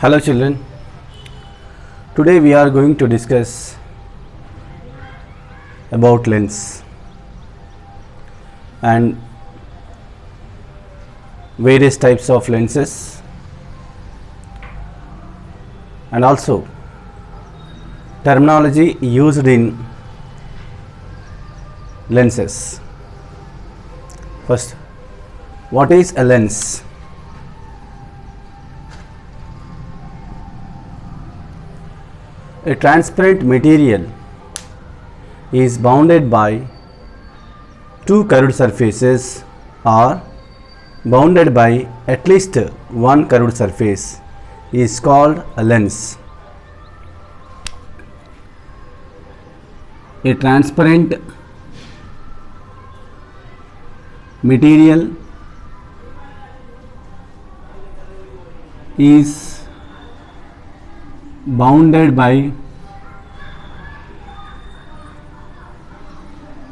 Hello children, today we are going to discuss about lens and various types of lenses and also terminology used in lenses. First, what is a lens? A transparent material is bounded by two curved surfaces or bounded by at least one curved surface is called a lens. A transparent material is bounded by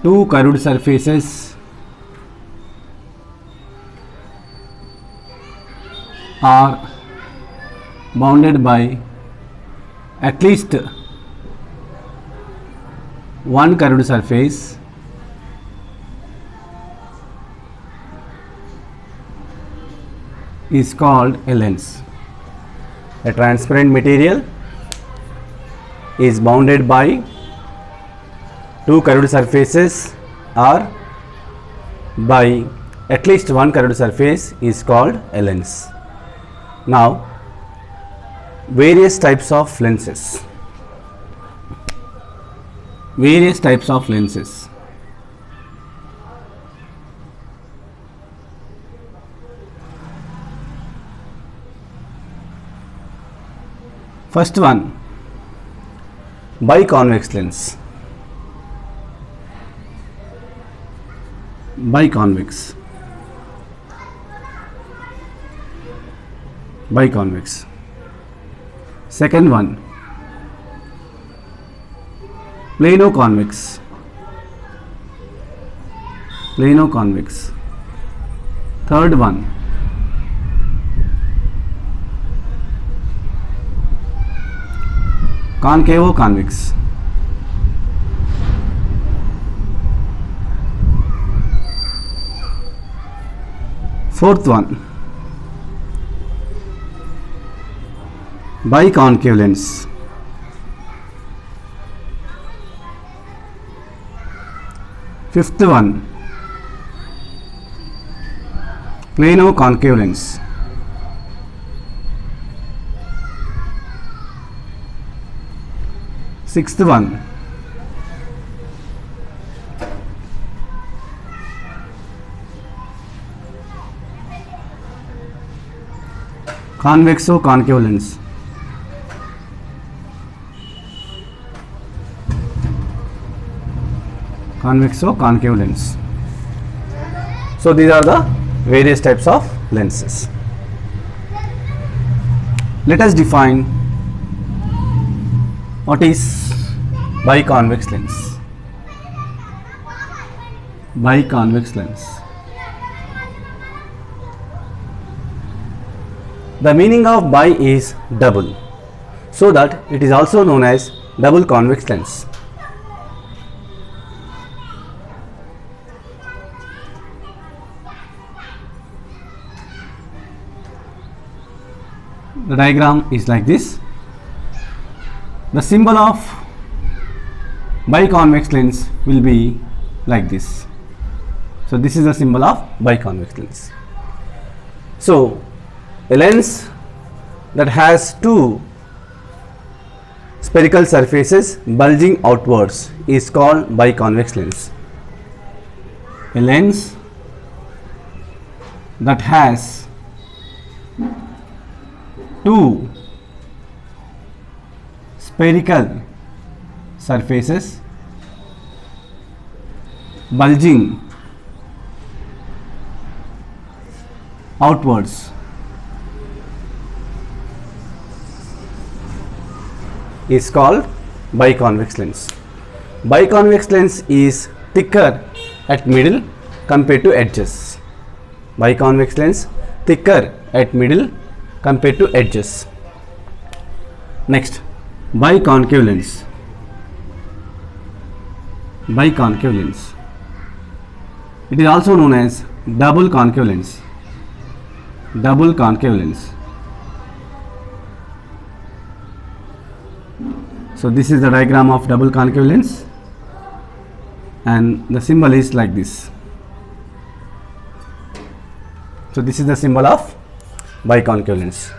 two curved surfaces are bounded by at least one curved surface is called a lens. A transparent material is bounded by two curved surfaces or by at least one curved surface is called a lens. Now, various types of lenses. Various types of lenses. First one, biconvex lens. Biconvex. Biconvex. Second one, plano-convex. Plano-convex. Third one, concavo-convex. Fourth one, biconcave lens. Fifth one, plano-concave lens. Sixth one, convexo-concave lens. Convexo-concave lens. So these are the various types of lenses. Let us define what is biconvex lens. Biconvex lens. The meaning of bi is double, so that it is also known as double convex lens. The diagram is like this. The symbol of biconvex lens will be like this. So this is the symbol of biconvex lens. So a lens that has two spherical surfaces bulging outwards is called biconvex lens. A lens that has two spherical surfaces bulging outwards is called biconvex lens. Biconvex lens is thicker at middle compared to edges. Biconvex lens thicker at middle compared to edges. Next, biconcave lens. Biconcave lens. It is also known as double concave lens. Double concave lens. So this is the diagram of double concave lens, and the symbol is like this. So this is the symbol of biconcave lens.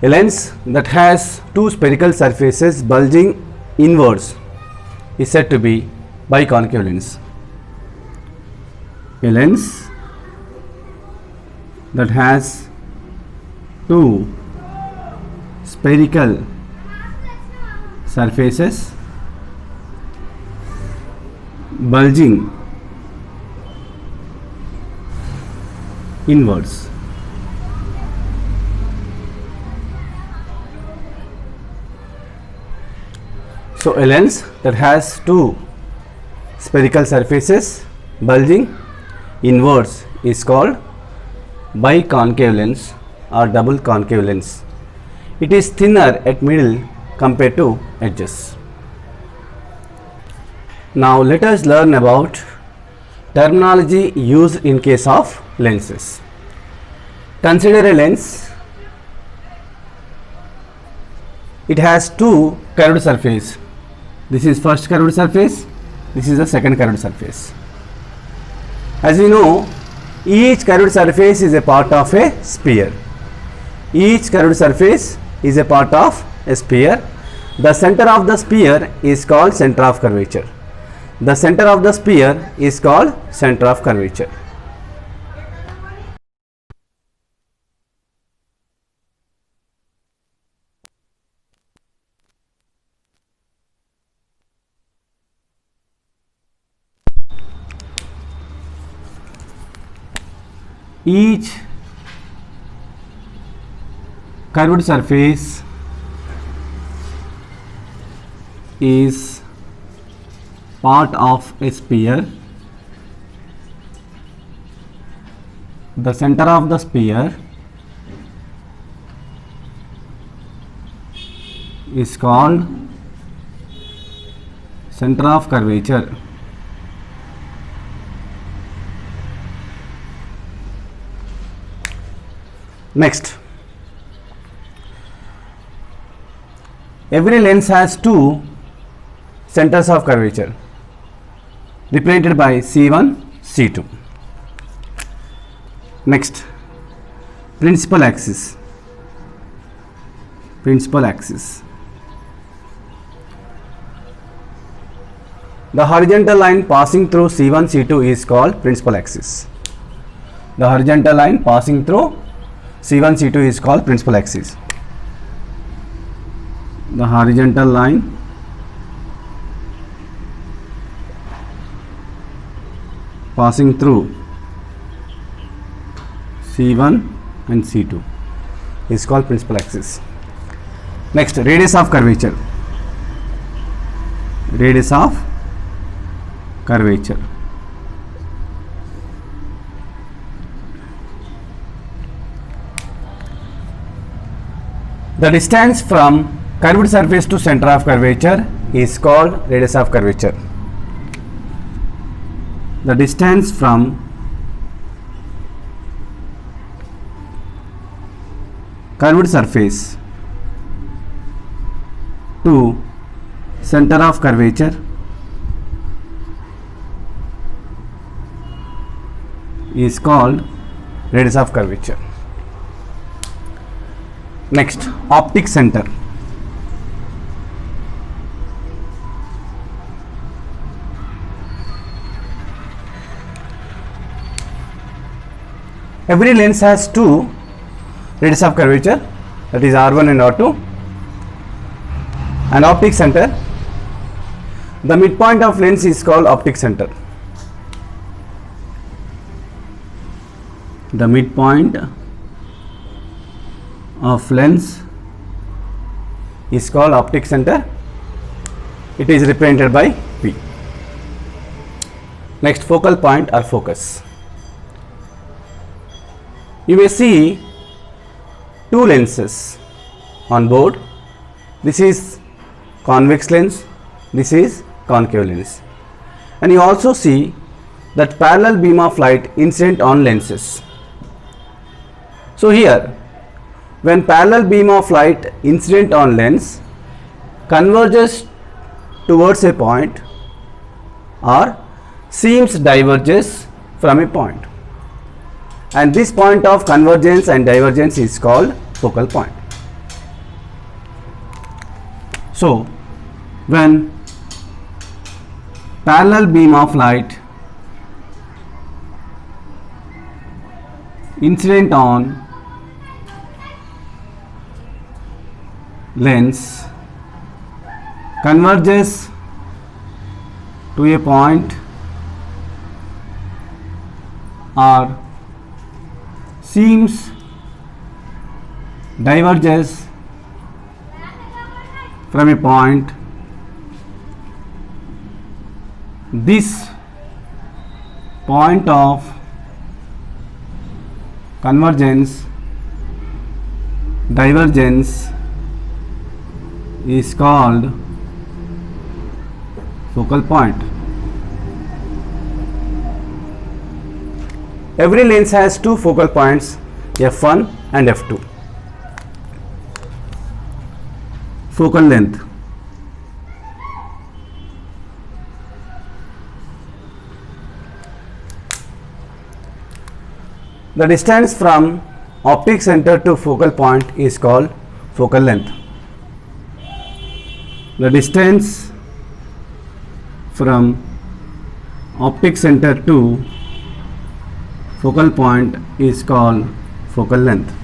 A lens that has two spherical surfaces bulging inwards is said to be biconcave lens. A lens that has two spherical surfaces bulging inwards So a lens that has two spherical surfaces bulging inwards is called biconcave lens or double concave lens. It is thinner at middle compared to edges. Now let us learn about terminology used in case of lenses. Consider a lens. It has two curved surface. This is first curved surface, this is the second curved surface. As we know, each curved surface is a part of a sphere. Each curved surface is a part of a sphere. The center of the sphere is called center of curvature. The center of the sphere is called center of curvature. Each curved surface is part of a sphere. The center of the sphere is called center of curvature. Next, every lens has two centers of curvature represented by C1, C2. Next, principal axis. Principal axis. The horizontal line passing through C1, C2 is called principal axis. The horizontal line passing through C1, C2 is called principal axis. The horizontal line passing through C1 and C2 is called principal axis. Next, radius of curvature. Radius of curvature. The distance from curved surface to center of curvature is called radius of curvature. The distance from curved surface to center of curvature is called radius of curvature. Next, optic center. Every lens has two radius of curvature, that is R1 and R2. An optic center. The midpoint of lens is called optic center. The midpoint of lens is called optic center. It is represented by P. Next, focal point or focus. You may see two lenses on board. This is convex lens, this is concave lens. And you also see that parallel beam of light incident on lenses. So here, when parallel beam of light incident on lens converges towards a point or seems diverges from a point, and this point of convergence and divergence is called focal point. So when parallel beam of light incident on lens converges to a point or seems diverges from a point, this point of convergence divergence is called focal point. Every lens has two focal points, f1 and f2. Focal length. The distance from optic center to focal point is called focal length. The distance from optic center to focal point is called focal length.